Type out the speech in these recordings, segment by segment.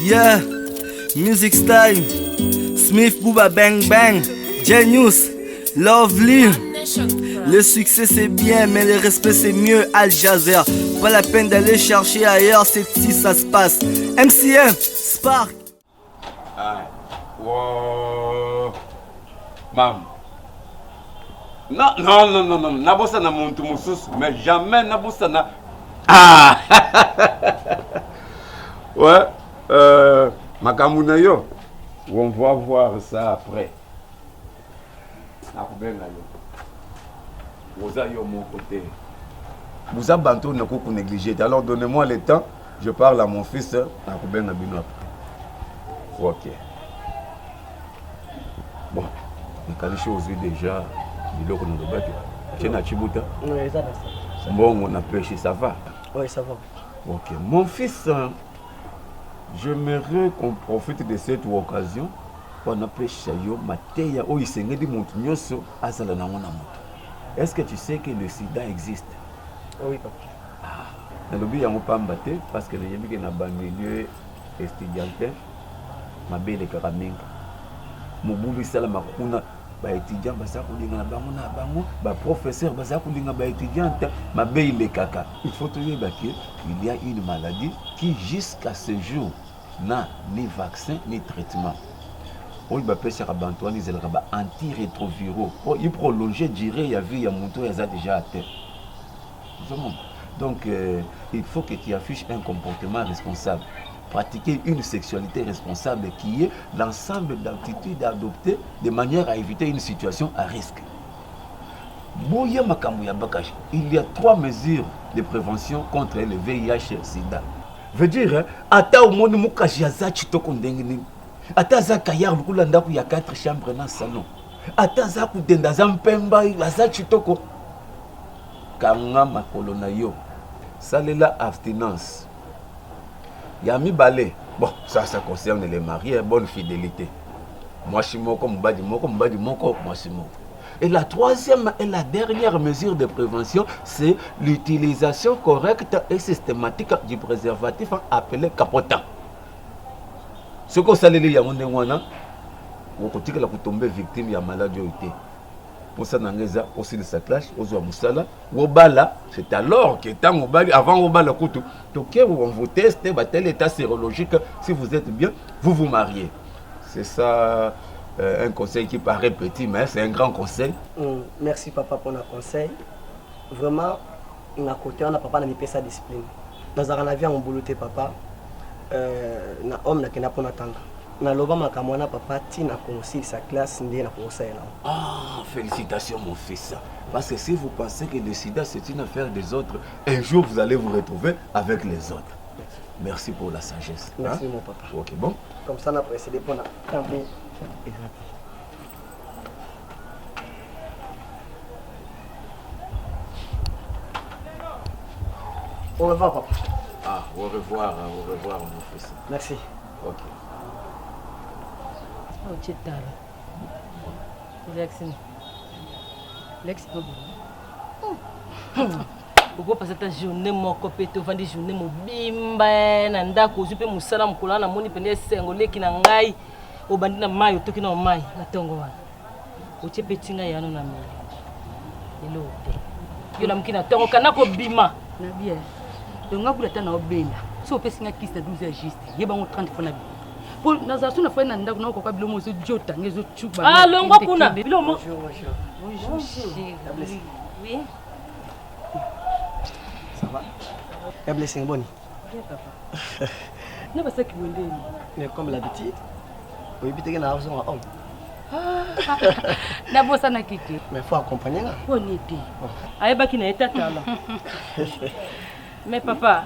Yeah, Music Style, Smith Booba Bang Bang, Genius, Lovely. Le succès c'est bien, mais le respect c'est mieux. Al Jazeera, pas la peine d'aller chercher ailleurs, c'est ici ça se passe. MCM, Spark. Ah, wow. Mam. Non, nabosa na muntu mususu, mais jamais nabosa na. Ah. Ouais, makamuna yo. On va voir ça après. Vous avez mon côté. Vous avez bantou ne vous négligé. Alors donnez-moi le temps. Je parle à mon fils. Ok. Bon, nous connaissons aussi déjà. Oui, ça va. Bon, on a pêché, ça va? Oui, ça va. Ok. Mon fils, j'aimerais qu'on profite de cette occasion pour pêcher yo mateya o isengedi muntu nyoso azala na mona moto. Est-ce que tu sais que le sida existe? Oui, papa. Ah. Le but yango pamba te parce que les gens na ba milieu estudiantin mabele karaminga. Mobulu sala makuna ba étudiant baza kulinga na bango na bango ba professeur baza kulinga ba étudiante mabele kaka. Il faut te dire que il y a une maladie qui jusqu'à ce jour n'a ni vaccin ni traitement. Oui, bah peut faire Antoine, ils ont antirétroviraux. Il prolonger durée la vie à mon tour, ils ont déjà atteint. Donc il faut que tu affiches un comportement responsable. Pratiquer une sexualité responsable qui est l'ensemble d'attitudes adoptées de manière à éviter une situation à risque. Il y a 3 mesures de prévention contre le VIH-Sida. Veut dire, ata au monde mukajiaza chitoko ndengini. Ata za kayar lukula ndaku ya 4 chambres na salon. Ata za kudenda za mpemba la za chitoko. Kanga makolo na yo. Salela abstinence. Yami balé. Bon, ça concerne les mariés, bonne fidélité. Moi shimoko mbadi moko moi shimoko. Et la troisième et la dernière mesure de prévention, c'est l'utilisation correcte et systématique du préservatif appelé capotant. Ce qu'on s'allait dire, on continue à tomber victime de la maladie. Pour ça, on a aussi de sa classe, c'est alors que avant on vous teste tel état sérologique, si vous êtes bien, vous vous mariez. C'est ça. Un conseil qui paraît petit, mais c'est un grand conseil. Merci papa pour le conseil. Vraiment, on a côté, on a papa n'a pas sa discipline. Dans un avis, on boulot papa. Na homme n'a qu'un pour attendre. Na loba ma kamwana papa ti na conseil sa classe ndé na conseil là. Ah, félicitations mon fils. Parce que si vous pensez que le sida c'est une affaire des autres, un jour vous allez vous retrouver avec les autres. Merci pour la sagesse. Merci mon papa. Ok, bon. Comme ça on a précédé pour la camper. Au revoir papa. Ah, au revoir mon fils. Merci. Ok. Oh, tu es tard. Lex, pourquoi passer ta journée mon copé te vendre journée mon bimba na ndako zupe musala mukula na moni pende sengole ki na ngai obandi na mai otoki na mai na tongo wana otie petinga yano na mele elo te yo na mukina tongo kana ko bima na bien donc ngakula ta na obenda so pesinga kista 12 juste yeba ngo 30 fona bi pour naza suna fa na ndako na ko kwa bilomo zo jota ngezo chuba ah longo kuna bilomo bonjour oui. Ça va? La blessing bonne. Bien papa. Ne pas ça qui vous dit. Mais comme l'habitude, vous évitez que nous avons un homme. D'abord ça n'a quitté. Mais il faut accompagner là. On était. Aïba qui n'a été là. Mais papa,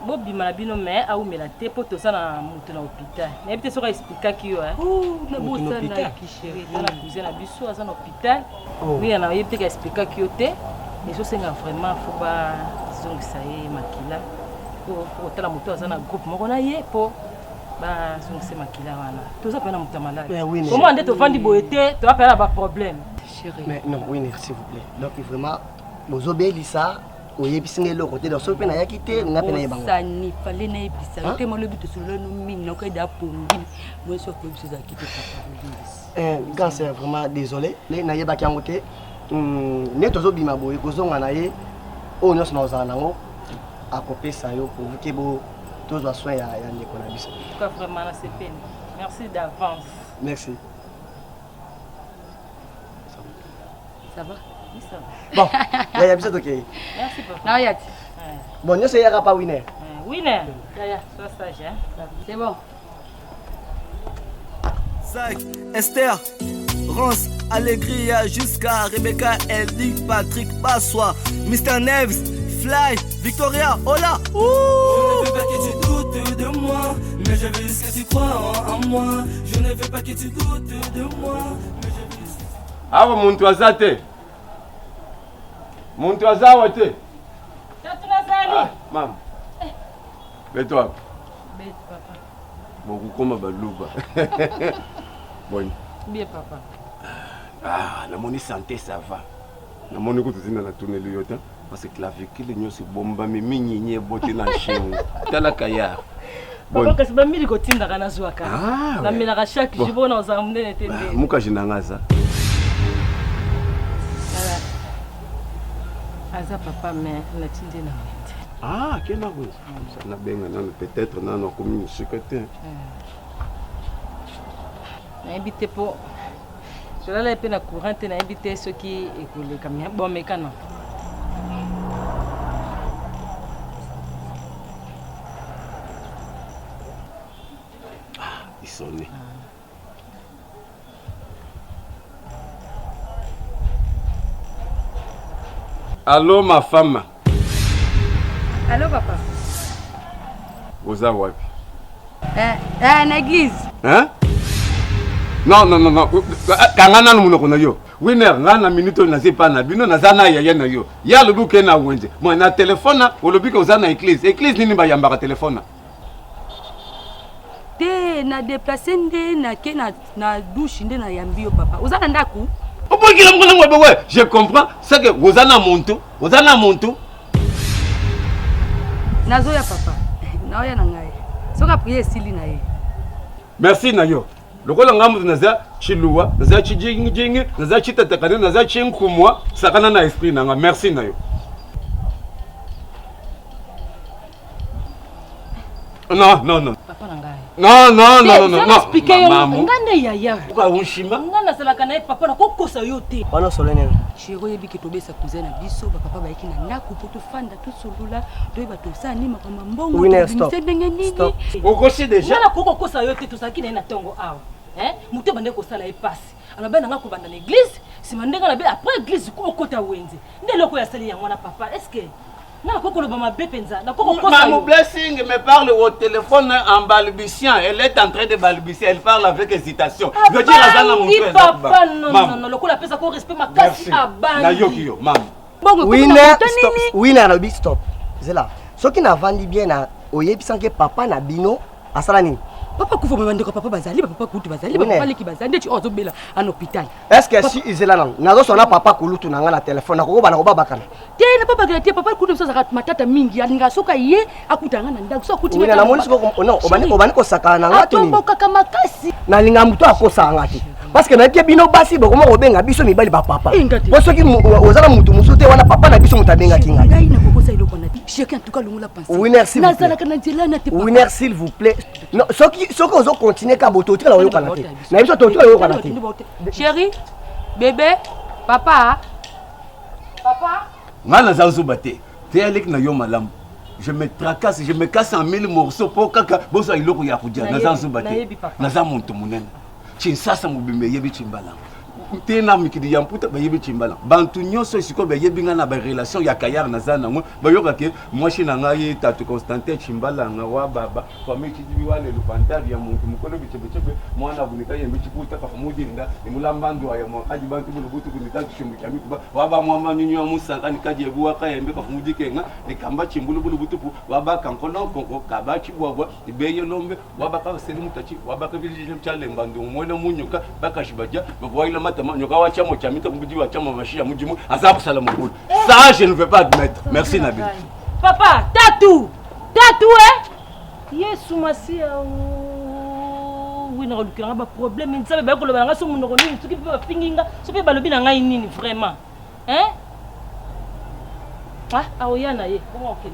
Bobi malabino mais a où me la té pour tout ça dans mon hôpital. Mais peut-être ça expliquer qui yo hein. Oh, na bossa na qui chérie. Dans la cousine à biso à un hôpital. Oui, on a peut-être expliquer qui yo té. Et je sais vraiment faut pas donc ça y est makila. Pour tala moto à un groupe moko na yé pour ba donc c'est makila wana. Tout ça pendant mon malade. Comment on est au fond du boété, tu vas pas avoir problème. Chérie. Mais non, oui, s'il vous plaît. Donc vraiment, vous obéissez ça. oyebisi ngai eloko te donc soki mpe nayaki te nga mpe nayeba ngo osani fale nayebisa te malobi tosolola no mingi nakoyeda pongi mwesi okoyebisa ezalaki te papa grand sœur vraiment désolé le nayebaki yango te nde tozobima boye kozonga na ye oyo nyonso na ozala nango akopesa yo pourvu ke tozwa soin ya ndeko na biso. En tout cas, vraiment, c'est peine. Merci d'avance. Merci. Ça va? Oui, ça va. Bon, yaya biso tokei. Merci, papa. Na oyati. Bon, nyonso eyaka pa winner. Winner. Yaya, sois sage, hein. C'est bon. Zach, Esther, Rance, Allegria, jusqu'à Rebecca, Ellie, Patrick, Bassois, Mr. Neves, Fly, Victoria, hola. Je ne veux pas que tu doutes de moi, mais je veux juste que tu crois en moi. Je ne veux pas que tu doutes de moi, mais je veux juste que tu... Awa muntu azate. Muntu azawa te. Ah, maman. Mets-toi. Bête, papa. Bon, comment balouba. Bon. Bien, papa. Ah, la monnaie santé, ça va. La monnaie que tu as dans la tournée de Yota, parce que la vie qui est venue, c'est bomba, mais mini, est beauté dans le chien. T'as la caillard. Papa, parce que je suis venu à la Nazouaka. Ah, la mère à chaque jour, on a emmené les télés. Mouka, je n'ai pas ça. Aza papa, mais la tinde na wente. Ah, quel est ça n'a bien, peut-être, non, comme une secrétaire. Invité pour. Je l'ai appelé la courante, j'ai invité ceux qui écoulent les camions. Bon, mais quand non. Ah, ils sont nés. Allô, ma femme. Allô, papa. Oza wapi? Na église. Hein? Non. Kangana munoko na yo. Winner, ngana minute na zepa na bino na zana ya na yo. Ya lubu ke na wenze. Moi na téléphone, olobi ko za na église. Église nini ba yamba ka téléphone? Te na déplacer nde na ke na douche nde na yambi yo papa. Oza na ndaku? Obokila mwana ngwa ouais, je comprends. C'est que ozana monto. Nazoya papa. Naoya na ngai. Soka prier sili na ye. Merci na yo. Lokola ngamu naza chiluwa, naza chijingi, naza chitatakane, naza chinkumwa, sakana na esprit nanga. Merci na yo. Non. Papa na ngai. Non. Expliquer yo ngane yaya. Kwa unshima? Ngana salaka na papa na kokosa yo te. Wana solene. Chéro yebi ke tobesa cousin na biso ba papa ba yiki na ndaku po to fanda to solula to ba to sa ni makama mbongo. Winner, stop. Stop. Okoshi déjà. Ngana kokosa yo te to saki na tongo awa. Mutu bande ko sala epasi. Alors ben nga ko banda na église, si mandenga na be après église ko kota wenze. Nde loko ya sali ya mwana papa. Est-ce que na koko lo bama bepenza, na koko kosa. Maman Blessing me parle au téléphone en balbutiant. Elle est en train de balbutier, elle parle avec hésitation. Je dis à Zana mon frère. Papa non, loko la pesa ko respect makasi abandi. Na yokiyo, maman. Winner, stop. C'est là. Ce qui n'a vendu bien na oyebisa ke papa na bino asala nini? Papa kufa mwende ko papa bazali papa kutu bazali papa leki bazali ndeti ozo bela en hôpital. Est-ce que si izela nan nazo sona papa kulutu nanga na téléphone nako bana ko babakana. Te na papa grati papa kutu msa zakat matata mingi alinga soka ye akutanga na ndaku so kuti meta. Na moni siko non obani ko sakana nanga to ni. Atombo kaka makasi. Na linga mutu akosa ngati. Parce que na ke bino basi boko mo benga biso mibali ba papa. Po soki ozala mutu musute wana papa na biso mutabenga kinga. Ngai na kokosa iloko na chacun en tout cas longula penser. Winner s'il vous plaît. Nazala kana nzela na te papa. Winner s'il vous plaît. Non soki ozo continuer ka boto tila yo kana te. Na biso to tila yo kana te. Chérie, bébé, papa. Ngana za uzubate. Te alek na yo malamu. Je me tracasse, je me casse en 1000 morceaux pour kaka boso iloko ya kudia na za uzubate. Na za muntu munene. Chinsasa mubimbe yebi chimbala. Tena mikidi ya mputa ba yebi chimbala. Bantu nyonso siko ba yebi ngana ba relation ya kayar na za nango. Ba yoka ke mwashi na ngai tatu Constantin chimbala nga wa baba. Kwa miki dibi wale lupantari ya muntu mukolo bichebe mwana bunika yembi chiputa fa mudinda ni mulambando ya mo aji bantu bulu butu kunitatu chimbi cha mikuba. Waba mwama nyinyo musanga ni kaje buwa ka yembe fa mudike nga ni kamba chimbulu bulu butu pu waba kankono konko kabachi bwa ibeye lombe waba ka selimu tachi waba ka village chale mbando mwele munyuka baka shibaja bwa ile Ça, je ne veux pas admettre. Merci, Nabil. Papa, tatou, hein? Yes, Masi. Oui, on a un problème. Il savait bien que le bain, son nom, ce qui peut finir, ce qui peut le bien, vraiment. Hein? Ah, oui, Yana, comment on fait?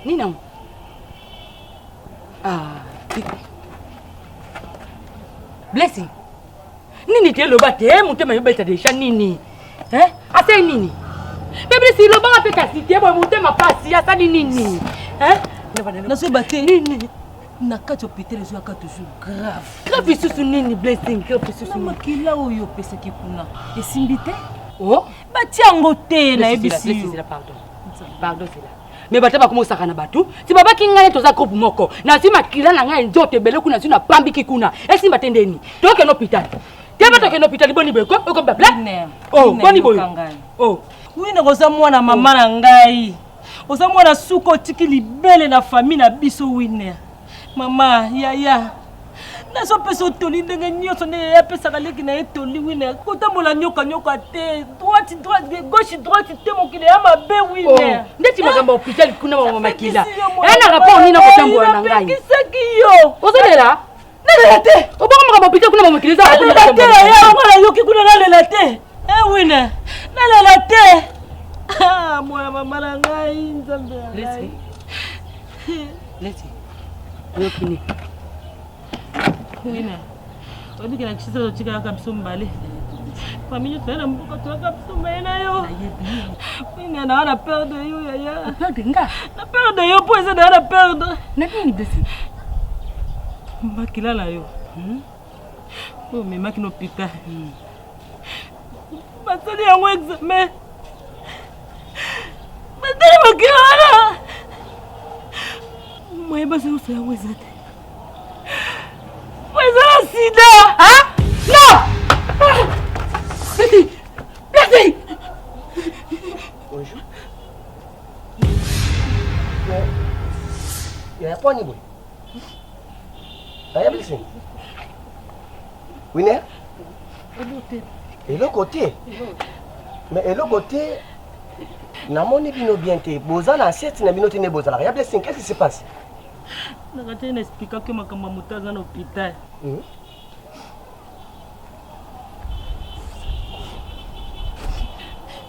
Nina. Blessing. Nini te loba te mutema yobeta déjà nini. Hein? Asa nini? Bébé si loba a fait casiter bon mutema pasi asa nini. Hein? Na se bater nini. Na kati hôpital zo aka toujours grave. Grave susu nini Blessing, grave susu. Na makila oyo pesa ki kuna. Esimbite? Oh, batiango te na ebisi. Pardon. Pardon c'est là. Mais bataba comme ça kana batu si baba kingane toza groupe moko na si makila na ngai nzote bele kuna sina pambi kikuna esi matendeni donc en hôpital teba to ke hôpital boni beko ko babla oh boni boy oh oui na koza mwana mama na ngai oza mwana suko tiki libele na famille na biso Winner mama yaya naso peso toli ndenge nyonso ne ya pesa kaleki na etoli Winner kotambola nyoka nyoka te droite gauche droite te mokile ya mabe Winner ndeti makamba hôpital kuna mama makila na rapport ni na kotambola na ngai kisaki yo ozolela nalela te obanga makamba hôpital kuna mama makila za kuna kotambola ya mwana yoki kuna nalela te Winner nalela te mwana mama na ngai nzambe lesi lesi yokini Winner, on dit que la chiste de Chica Capsum Ballet. Famille, tu as un peu de Capsum Ballet. Winner, on a peur de you, yaya. Peur de nga. La peur de you, pour essayer de la perdre. N'a pas une blessure. Makila là yo. Oh, mais Makino Pita. Masali a un examen. Masali Makila là. Moi, je vais faire un examen. Mais c'est la sida! Hein? Non! Merci! Merci! Bonjour. Il y a quoi, Niboy? Il y a Blessing. Winner? Et l'autre côté? Mais l'autre côté, namoni bino bien te. Boza na assiette na bino te ne boza la. Il y a Blessing, qu'est-ce qui se passe? Je vais t'expliquer que ma caméra est dans l'hôpital.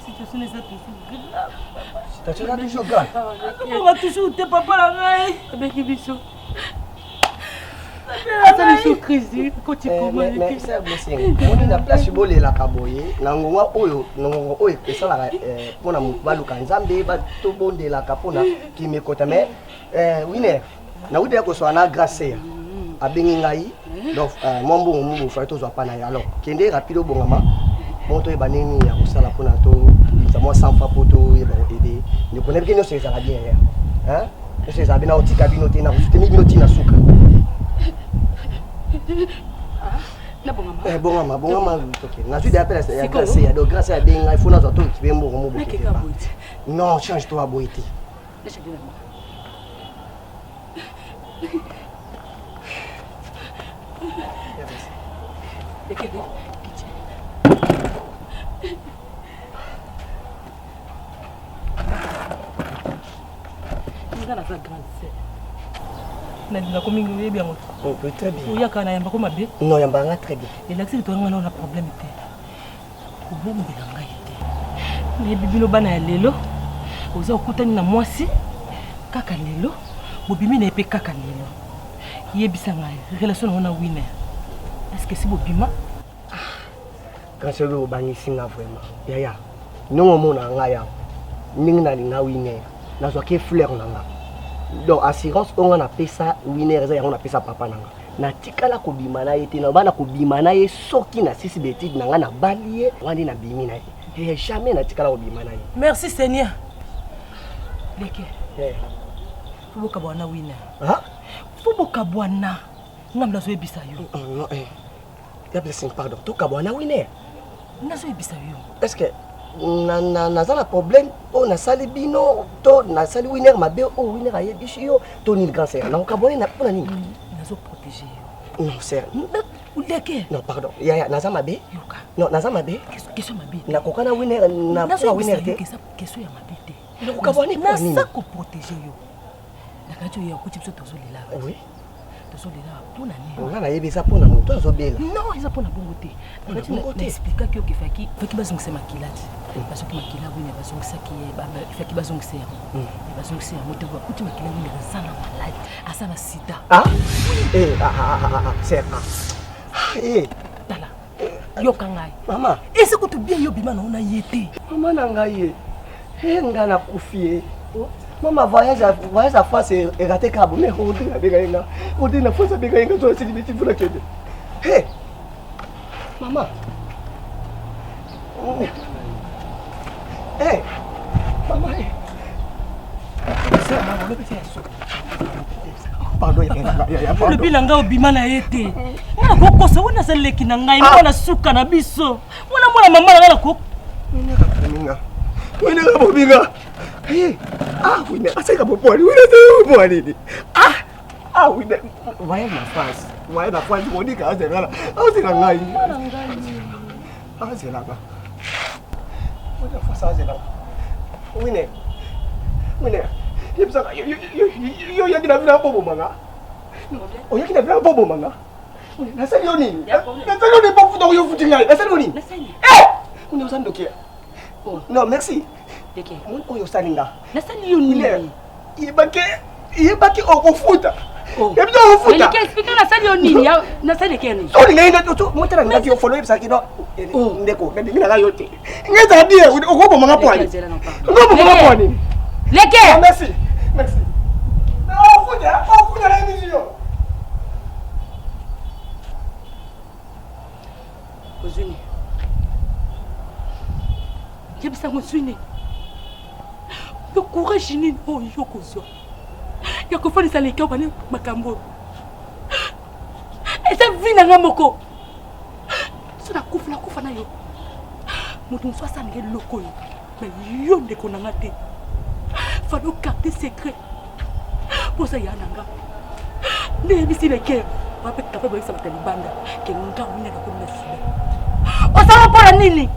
Situation est toujours grave. Situation est toujours grave. On va toujours te papa la main. Avec une vision. Mais c'est Blessing. On est en place sur la Kaboye. Nangonga oyo, nangonga oyo pesa la pour na baluka nzambe ba to bonde la kapona qui me kota mais Winner. Na ude ko so na grâce ya. Abengi ngai. Donc mon bon mu fa to zo pa na ya alors. Kende rapido bongama. Monto e baneni ya kosala pona to ça moi sans fa poto e ba aider. Ne connais bien c'est ça bien hein. C'est ça bien otika bino te na soutenir bino ti na suka. Na bongama. Bongama ok. Na tu d'appel ya grâce ya donc grâce ya benga il faut na zo to ki bembo mo bo. Non, change-toi boité. Oh, très bien. Non, il y a très bien. Et là, c'est toi qui as un problème. Problème de la mais bibino bana lelo oza okutani na mwasi kaka lelo bobimi na epe kaka lelo yebisa ngai relation na Winner est-ce que c'est bobima quand c'est le bangisi nga vraiment yaya non mona nga ya ningi na linga Winner na zo ke fleur na nga donc assurance on a pesa Winner za ya on a pesa papa na nga na tikala ko bima na yete na bana ko bima na ye soki na sisi betide na nga na balie wandi na bimi na ye jamais na tikala ko bima na ye. Merci Seigneur. Leke. Fuboka bwana winner. Hein? Fuboka bwana. Ngam lazo ebisa yo. Non, ya blessing pardon. To kabwana winner. Nazo ebisa yo. Est-ce que naza na problème o nasali bino to nasali winner mabe o winner ayebishi yo to ni grand sœur. Na kabwana na pona nini? Nazo protéger yo. Non, sœur. Uleke. Non, pardon. Ya naza mabe? Yoka. Non, naza mabe? Question mabe. Na kokana winner na kwa winner te. Question ya mabe te. Na kokabwana kwa nini? Nasa ko protéger yo. Na kacho ya kuti biso tozo lela. Oui. Tozo lela pona nini? On a yebisa pona moto azobela. Non, eza pona bongo te. Na kacho na expliquer que ok faki bazongisa makilati. Parce que makila wine bazongisa ki faki bazongisa ya. Bazongisa ya moto kuti makila wine sana malade. Asana sida. Ah? C'est Tala. Yo kangai. Mama. Est-ce que tu bien yo bima na ona yete? Mama na ngai. Nga na kufie. Mama voyage à France et raté cabo mais on dit la bégaïna. On dit la France bégaïna toi c'est limite pour la quête. Hey. Maman. Hey. Maman. C'est maman le petit asso. Pardon, le bilanga obima na yete. Mwana kokosa wana saleki na ngai mwana suka na biso. Mwana mama na ko. Wina kabobinga. Hey. Ah, wina asaka poponi. Wina se poponi. Ah, wina. Voyage na France. Voyage na France on dit que c'est là. Ah, c'est là ngai. Ah, c'est là. Wina France c'est là. Wina. Wina. Yebisaka yo yakina vina bobo manga. O yakina vina bobo manga. Nasali yo nini? Nasali yo ni bofu donc yo futi ngai. Nasali yo nini? Nasali. Kuna usandokia. Non, merci. Deke. Mon oyo salinga. Nasali yo nini? Yebaki okufuta. Yebito okufuta. Elike explique nasali yo nini? Nasali keni. So linga ina to motera ngati yo follow yebisaki no. Ndeko, ngati ngina yo te. Ngeza die okobo manga pwani. Okobo manga pwani. Leke. Merci. Merci. Okufuta la mission. Ozuni. Yebisa ngozuni. Le courage ni no yokozwa. Yakofani saleka bane makambo. Esa vina ngamoko. Sona kufa na yo. Mutu mswasa ngeli lokoyo. Mais yo ndeko nanga te. Fallait garder secret. Pour ça yananga. Ne bisi leke. Wape kapeba isa batalibanda. Kenga wina na kuna sida. Osama para nini?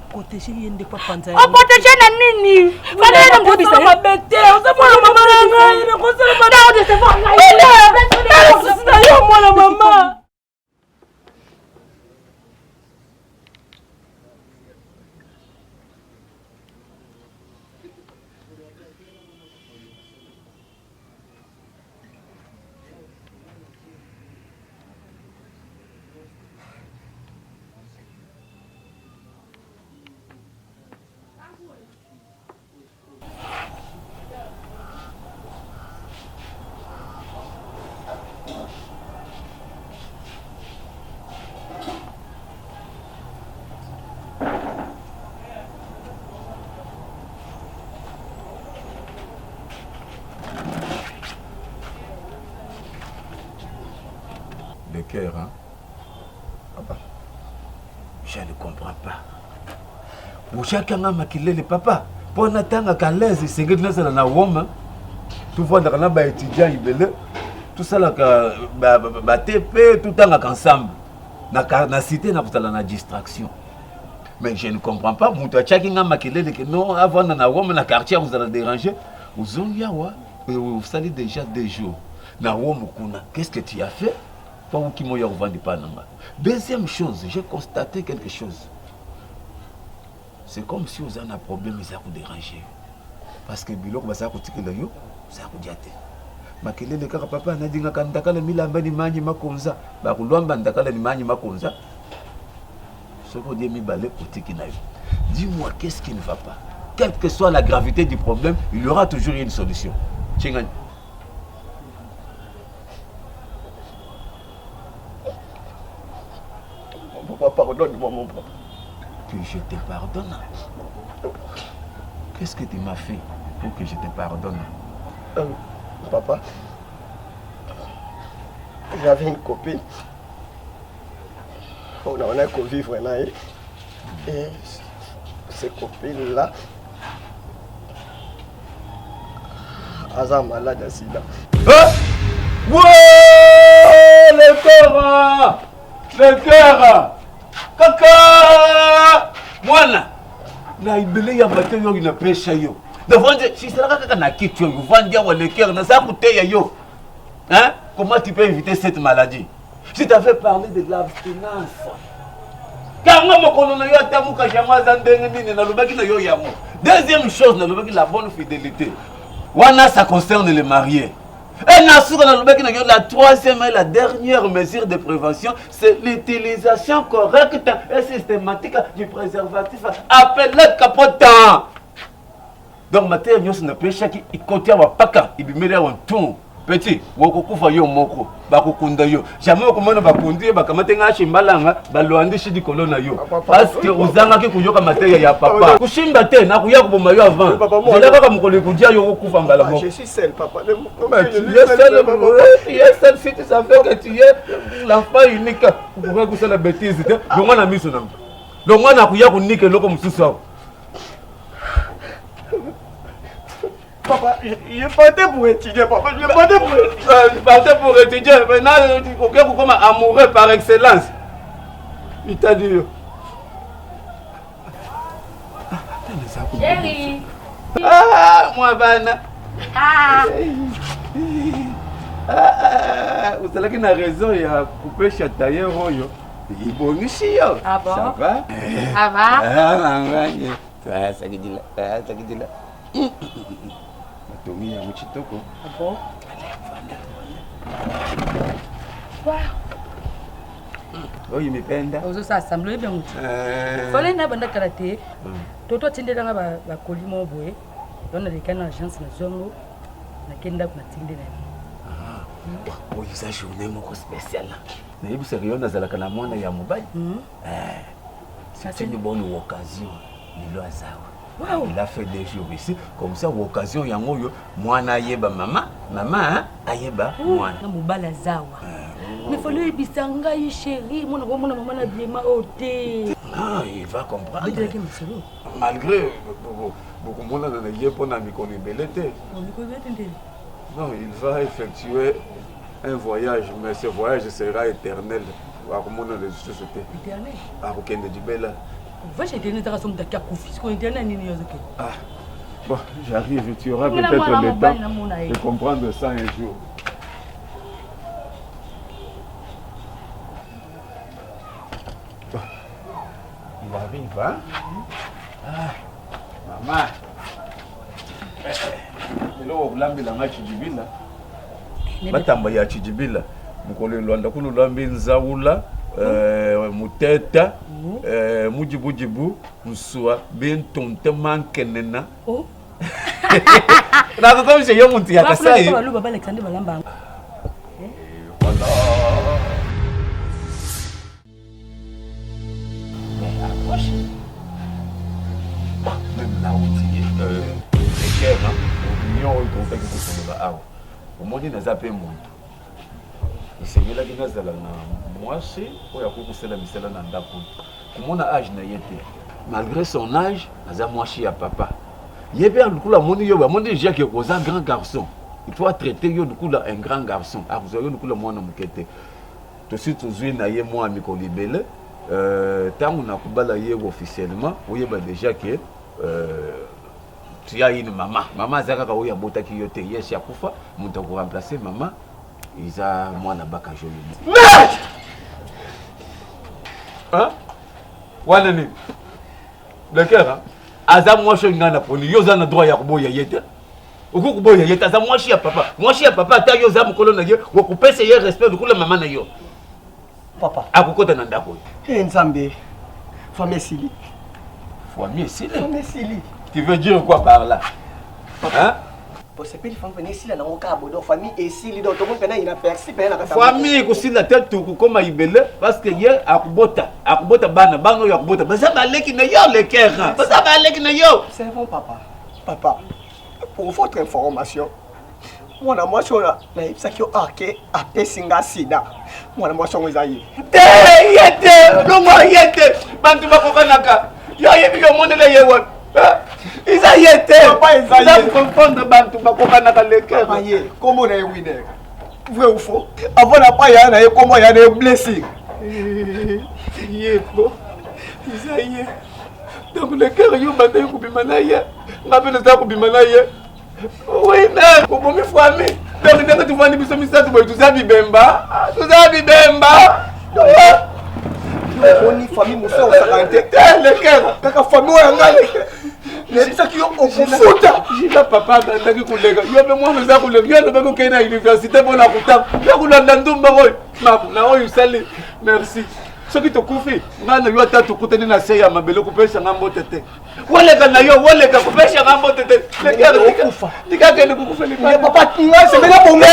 Protéger yende kwa panza. O protéger na nini? Fallait na ngobisa ma bête. Osama mama nanga. Ina kosala mama. Na de se voir. Sina yo mwana mama. Le cœur, hein? Papa, je ne comprends pas. Pour chacun a maquillé le papa. Pour n'attendre qu'à l'aise, c'est que nous sommes dans Rome. Tout le monde a des étudiants, tout ça, TP, tout le temps ensemble. Dans la cité, nous avons une distraction. Mais je ne comprends pas. Chacun a maquillé le non, avant dans Rome, dans le quartier, vous allez déranger. Vous savez déjà 2 jours. Dans Rome, qu'est-ce que tu as fait? Deuxième chose, j'ai constaté quelque chose. C'est comme si vous avez un problème, ça vous déranger. Parce que bilok ça vous tire yo, ça vous diate. Makele le kaka papa na dinga kandaka le milamba ni manyi makonza, ba kulwamba ndaka le manyi makonza. Ce qu'on dit mi balé otiki na yo. Dis-moi qu'est-ce qui ne va pas. Quelle que soit la gravité du problème, il y aura toujours une solution. Chingani. Pardonne-moi mon papa. Que je te pardonne. Qu'est-ce que tu m'as fait? pour que je te pardonne. Papa, j'avais une copine. On a qu'à vivre là. Et ces copines-là, elles sont malades à sida. Wow, le cœur! Le cœur! Kaka! Mwana! Na ibele ya matin yo na pêche yo. Devant si c'est là que na kitu yo vendia wa le cœur na ça coûter yo. Hein? Comment tu peux éviter cette maladie? Si tu avais parlé de l'abstinence. Car moi mon colonne yo atamuka jama zandenge nini na lobaki na yo yamo. Deuxième chose na lobaki la bonne fidélité. Wana ça concerne les mariés. Et la troisième et la dernière mesure de prévention, c'est l'utilisation correcte et systématique du préservatif appelé capotant. Donc, matin, nous ne pouvons pas faire paka, il met un ton. Petit, wokukufa yo moko, bakukunda yo. Jamais okomona bakundi bakamatanga chimbalanga, baloandi shidi kolona yo. Parce que uzanga ki kuyoka mateya ya papa. Kushimba te na kuya kuboma yo avant. Zela kaka mukole kudia yo kufa mbala moko. Je suis seul, papa. Tu es seul si tu savais que tu es l'enfant unique. Vous pouvez pousser la bêtise. Donc on a mis son nom. Donc on a kuya kunike loko mususu. Papa, je partais pour étudier, papa. Je partais pour étudier. Je partais pour étudier. Maintenant, il faut que vous comme amoureux par excellence. Il t'a dit. Chérie. Ah, moi, Vanna. Vous savez qu'il a raison, il a coupé chatayer royo. Il est bon ici. Ah bon? Ça va? Ça va? Ah, maman. Ça qui dit là. Ça qui dit là. Tomi ya mchitoko. Ah bon? Wow. Oh, imependa. Ozo sa assemblée bien mutu. Fallait na banda karaté. Toto tindela nga ba kolimo boye. Dona lekana agence na zongo. Na kenda na tinde na. Oh, ça journée moko spéciale. Na yebi sérieux na zalaka na mwana ya mobali. C'est une bonne occasion. Nilo azawa. Wow. Il a fait des jours ici, comme ça, l'occasion, il y a moi, ayeba maman, maman, ayeba moi. Na mobala zawa. Mais faut lui bisanga chérie, mon maman na bien ma ôté. Ah, il va comprendre. Malgré beaucoup de monde n'a pas pour mi connaître. Non, il va effectuer un voyage, mais ce voyage sera éternel. À comment on a société. Éternel. À aucun de Dibella. Va chez Internet, tu as son d'accord pour Internet. Ah, bon, j'arrive, tu auras peut-être le temps de comprendre ça un jour. Bon, il arrive, hein? Ah, maman. Hello, l'ambi la chidibila. Batamba ya chidibila. Mukole Luanda kulu lambi nzaula. Muteta mujibu musua bentonte mankenena oh na ko je yo muti ya kasai ba baba Alexander balamba voilà approche même là où tu es guerre union au fait que vous là ah au monde na zape monde isengela kinazala na mwasi oya kukusela misela na ndako kumona âge na yete malgré son âge aza mwasi ya papa yebe alukula moni yo ba moni déjà que oza grand garçon il faut traiter yo lukula un grand garçon akuzo yo lukula mwana mukete to si tozwi na ye mwa mikolibele tangu na kubala ye officiellement oyeba déjà que tu as une maman zaka ka oya botaki yo te yes ya kufa muta ko remplacer maman Isa mwana baka joli. Hein? Wana ni. Lekera. Aza mwashi ngana poni yoza na droit ya kuboya yete. Uku kuboya yete aza mwashi ya papa. Mwashi ya papa ta yoza mukolo na ye wo kupesa ye respect dukula mama na yo. Papa. Akukota na ndako. Nzambe. Famille Sili. Famille Sili. Famille Sili. Tu veux dire quoi par là? Hein? C'est pas famille Sili na ngoka bodo famille et Sili donc tout monde il a perçu ben na famille ko Sili la tête tout comme ibele parce que hier akubota bana bango ya kubota baza baleki na yo le kera baza baleki na yo c'est bon papa pour votre information, moi, je suis un singa sida. Moi, je suis un comment on est winner? Vrai ou faux? Avant la paille, il y a comment il y a des blessings. Donc le cœur est battu pour Bimanaïa. Ma belle est pour Bimanaïa. Oui, non, pour me famille. Donc dès que tu vois des bisous, tu as Bibemba. Tu as Bibemba. On y famille, mon frère, on s'arrête. Le cœur. Kaka famille, on a les ça qui ont au foot. J'ai la papa dans le collègue. Il y a moi nous avons le bien le bago qui est à l'université pour la route. Là où l'andou baroy. Ma na oyo sali. Merci. Ce qui te confie, ngana yo ata tukuteni na seya mabelo kupesha ngambo tete. Wale kana yo wale ka kupesha ngambo tete. Le cœur kufa. Tika kende kukufa ni papa tinga c'est même pour moi.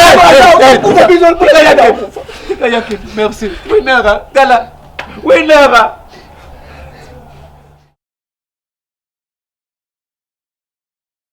Kufa bizol pour ya. Merci. Winera, tala. Winera.